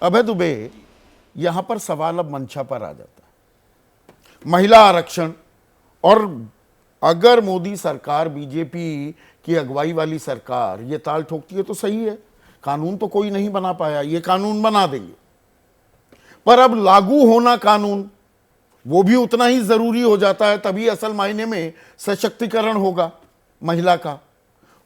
अभय दुबे, यहां पर सवाल अब मंशा पर आ जाता है, महिला आरक्षण। और अगर मोदी सरकार, बीजेपी की अगुवाई वाली सरकार ये ताल ठोकती है तो सही है, कानून तो कोई नहीं बना पाया, ये कानून बना देंगे, पर अब लागू होना कानून वो भी उतना ही जरूरी हो जाता है, तभी असल मायने में सशक्तिकरण होगा महिला का।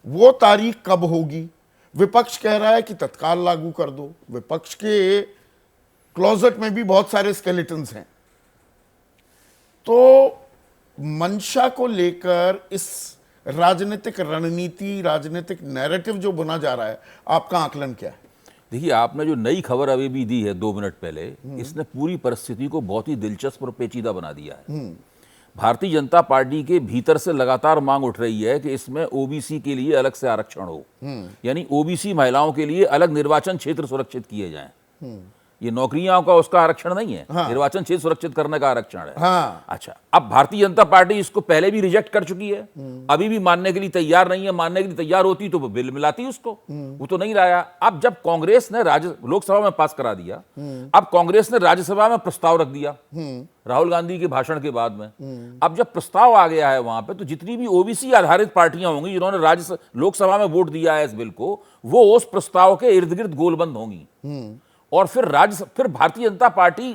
वो तारीख कब होगी? विपक्ष कह रहा है कि तत्काल लागू कर दो। विपक्ष के क्लोजेट में भी बहुत सारे स्केलेटन्स हैं। तो मंशा को लेकर इस राजनीतिक रणनीति, राजनीतिक नैरेटिव जो बुना जा रहा है, आपका आकलन क्या है? देखिए, आपने जो नई खबर अभी भी दी है 2 मिनट पहले, इसने पूरी परिस्थिति को बहुत ही दिलचस्प और पेचीदा बना दिया है। भारतीय जनता पार्टी के भीतर से लगातार मांग उठ रही है कि इसमें ओबीसी के लिए अलग से आरक्षण हो, यानी ओबीसी महिलाओं के लिए अलग निर्वाचन क्षेत्र सुरक्षित किए जाएं। ये नौकरियां का उसका आरक्षण नहीं है, हाँ। निर्वाचन क्षेत्र सुरक्षित करने का आरक्षण है। हाँ। अच्छा, अब भारतीय जनता पार्टी इसको पहले भी रिजेक्ट कर चुकी है, अभी भी मानने के लिए तैयार नहीं है। मानने के लिए तैयार होती तो वो बिल मिलाती उसको, वो तो नहीं लाया। अब जब कांग्रेस ने लोकसभा में पास करा दिया, अब कांग्रेस ने राज्यसभा में प्रस्ताव रख दिया राहुल गांधी के भाषण के बाद में। अब जब प्रस्ताव आ गया है वहां पे, तो जितनी भी ओबीसी आधारित पार्टियां होंगी जिन्होंने लोकसभा में वोट दिया है इस बिल को, वो उस प्रस्ताव के इर्द गिर्द गोलबंद होंगी और फिर भारतीय जनता पार्टी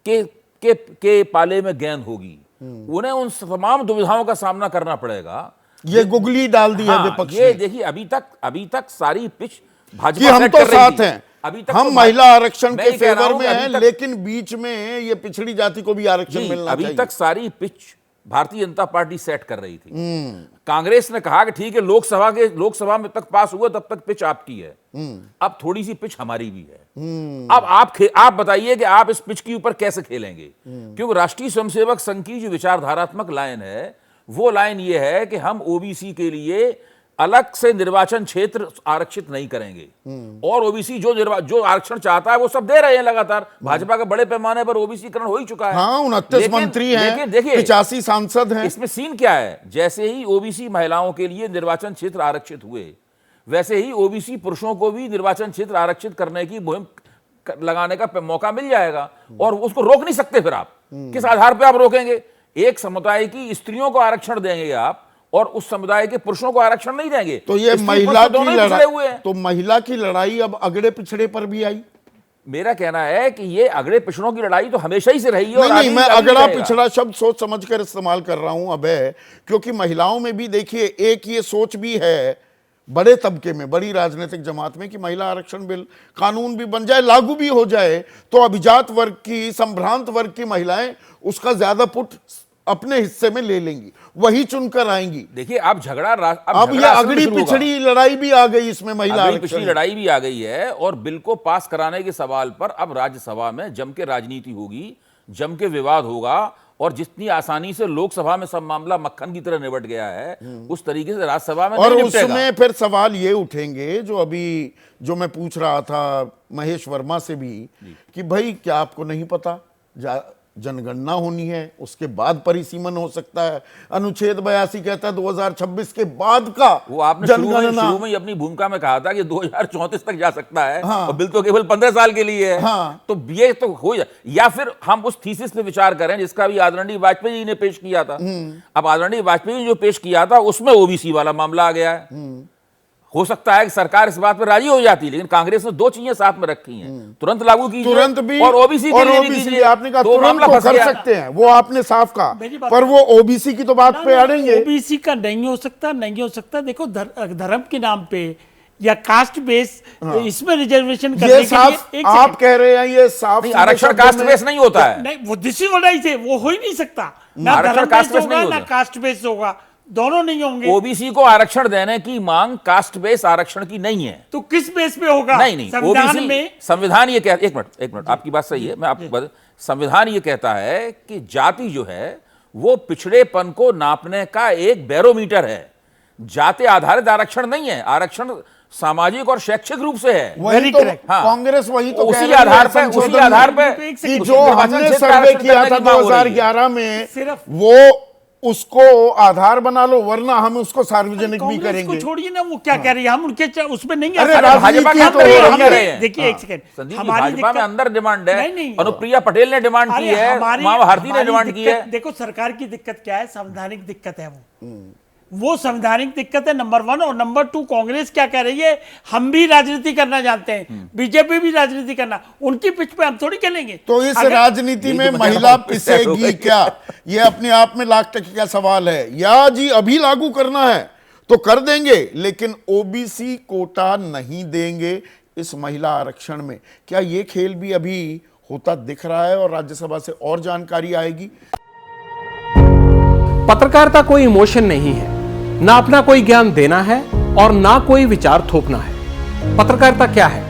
के पाले में गेंद होगी। उन्हें उन तमाम दुविधाओं का सामना करना पड़ेगा। ये गुगली डाल दी है विपक्ष ने। ये देखिए, अभी तक सारी पिच भाजपा कि हम सेट तो कर रही साथ थी। हैं, अभी तक हम तो महिला आरक्षण मैं के ही कह रहा फेवर हूं में कि हैं, लेकिन बीच में ये पिछड़ी जाति को भी आरक्षण मिलना अभी चाहिए। तक सारी pitch Bharatiya Janata party set कर रही थी। कांग्रेस ने कहा कि ठीक है, लोकसभा में तक पास हुआ, तब तक पिच आपकी है, अब थोड़ी सी पिच हमारी भी है। अब आप बताइए कि आप इस पिच के ऊपर कैसे खेलेंगे, क्योंकि राष्ट्रीय स्वयंसेवक संघ की जो विचारधारात्मक लाइन है, वो लाइन ये है कि हम ओबीसी के लिए अलग से निर्वाचन क्षेत्र आरक्षित नहीं करेंगे, और ओबीसी जो आरक्षण चाहता है वो सब दे रहे हैं लगातार। भाजपा का बड़े पैमाने पर ओबीसीकरण हो ही चुका है। हाँ, 29 मंत्री हैं, लेकिन देखिए 85 सांसद हैं। इसमें सीन क्या है, जैसे ही ओबीसी महिलाओं के लिए निर्वाचन क्षेत्र आरक्षित हुए, वैसे ही ओबीसी पुरुषों को भी निर्वाचन क्षेत्र आरक्षित करने की मुहिम लगाने का मौका मिल जाएगा, और उसको रोक नहीं सकते। फिर आप किस आधार पर आप रोकेंगे? एक समुदाय की स्त्रियों को आरक्षण देंगे आप, और उस समुदाय के पुरुषों को आरक्षण नहीं देंगे। तो ये महिला की लड़ाई, तो महिला की लड़ाई अब अगड़े पिछड़े पर भी आई। मेरा कहना है कि ये अगड़े पिछड़ों की लड़ाई तो हमेशा ही से रही है। नहीं, मैं अगड़ा पिछड़ा शब्द सोच समझकर इस्तेमाल कर रहा हूं अभय, क्योंकि महिलाओं में भी देखिए एक ये सोच भी है बड़े तबके में, बड़ी राजनीतिक जमात में, कि महिला आरक्षण बिल कानून भी बन जाए, लागू भी हो जाए, तो अभिजात वर्ग की, संभ्रांत वर्ग की महिलाएं उसका ज्यादा पुट अपने हिस्से में ले लेंगी, वही चुनकर आएंगी। देखिए, अब ये अगड़ी पिछड़ी लड़ाई भी आ गई इसमें, महिला पिछड़ी लड़ाई भी आ गई है, और बिल को पास कराने के सवाल पर अब राज्यसभा में जम के राजनीति होगी, जम के विवाद होगा, और जितनी आसानी से लोकसभा में सब मामला मक्खन की तरह निपट गया है, उस तरीके से राज्यसभा में और नहीं निपटेगा। उसमें फिर सवाल ये उठेंगे जो मैं पूछ रहा था महेश वर्मा से भी, कि भाई क्या आपको नहीं पता, जनगणना होनी है, उसके बाद परिसीमन हो सकता है। अनुच्छेद 82 कहता है 2026 के बाद का वो आपने शुरू में अपनी भूमिका में कहा था कि 2034 तक जा सकता है। हाँ। और बिल तो केवल 15 साल के लिए है। हाँ। तो ये तो हो जाए, या फिर हम उस थीसिस पे विचार करें जिसका भी आदरणीय वाजपेयी जी ने पेश किया था। अब आदरणीय वाजपेयी जी जो पेश किया था उसमें ओबीसी वाला मामला आ गया है। हो सकता है कि सरकार इस बात पर राजी हो जाती, लेकिन कांग्रेस ने 2 चीजें साथ में रखी हैं, तुरंत लागू कीजिए, तुरंत भी, और ओबीसी के लिए भी कीजिए। आपने कहा तुरंत तो कर सकते हैं, वो आपने साफ कहा, पर वो ओबीसी की तो बात पे अड़ेंगे। ओबीसी का नहीं हो सकता। देखो, धर्म के नाम पे या कास्ट बेस, इसमें रिजर्वेशन करने के लिए आप कह रहे हैं ये साफ आरक्षण कास्ट बेस नहीं होता है। नहीं, वो दिस इज व्हाट आई से, वो हो ही नहीं सकता। ना धर्म बेस होगा ना कास्ट बेस होगा, दोनों नहीं होंगे। ओबीसी को आरक्षण देने की मांग कास्ट बेस आरक्षण की नहीं है। तो किस बेस पे होगा? नहीं, संविधान में संविधान ये कहता, एक मिनट, आपकी बात सही है, मैं आपको संविधान ये कहता है कि जाति जो है वो पिछड़ेपन को नापने का एक बैरोमीटर है। जाति आधारित आरक्षण नहीं है, आरक्षण सामाजिक और शैक्षिक रूप से है। वही तो कांग्रेस वही तो उसी आधार पर जो हमने सर्वे किया था 2011 में, वो उसको आधार बना लो, वरना हम उसको सार्वजनिक भी कांग्रेस करेंगे। को छोड़िए ना, वो क्या कह रही है, हम उनके उसमें नहीं आ अरे सकते। राजनीति भाजपा तो के अंदर हो हम रही रहे है। हैं। देखिए एक सेकंड, संदीप जी, हमारी भाजपा में दिक्कत- अंदर डिमांड है। नहीं, अनुप्रिया पटेल ने डिमांड की अरे है, हमारी माँ भारती ने हमारी डिमांड की दिक्कत- है। देखो सरकार की दिक्कत क्या है, संवैधानिक दिक्कत है वो संवैधानिक दिक्कत है नंबर 1। और नंबर 2 कांग्रेस क्या कह रही है, हम भी राजनीति करना जानते हैं, बीजेपी भी राजनीति करना, उनकी पिच पे हम थोड़ी खेलेंगे। तो इस अगर- राजनीति यही में तो बता महिला रहा हूं, पिसेगी क्या? यह अपने आप में लाख टके का सवाल है। या जी अभी लागू करना है तो कर देंगे, लेकिन ओबीसी कोटा नहीं देंगे इस महिला आरक्षण में। क्या यह खेल भी अभी होता दिख रहा है और राज्यसभा से और जानकारी आएगी? पत्रकारिता कोई इमोशन नहीं है, ना अपना कोई ज्ञान देना है और ना कोई विचार थोपना है। पत्रकारिता क्या है?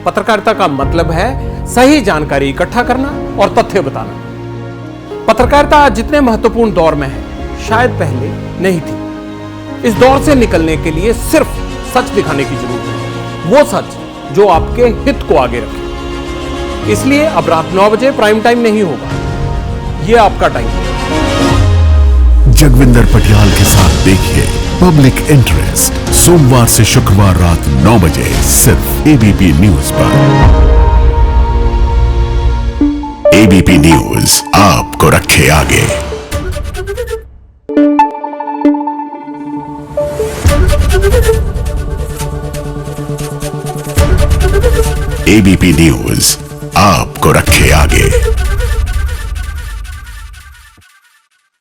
पत्रकारिता का मतलब है सही जानकारी इकट्ठा करना और तथ्य बताना। पत्रकारिता आज जितने महत्वपूर्ण दौर में है, शायद पहले नहीं थी। इस दौर से निकलने के लिए सिर्फ सच दिखाने की जरूरत है, वो सच जो आपके हित को आगे रखे। इसलिए अब रात 9 बजे प्राइम टाइम नहीं होगा, यह आपका टाइम है। जगविंदर पटियाल के साथ देखिए पब्लिक इंटरेस्ट, सोमवार से शुक्रवार रात 9 बजे सिर्फ एबीपी न्यूज पर। एबीपी न्यूज आपको रखे आगे। एबीपी न्यूज आपको रखे आगे।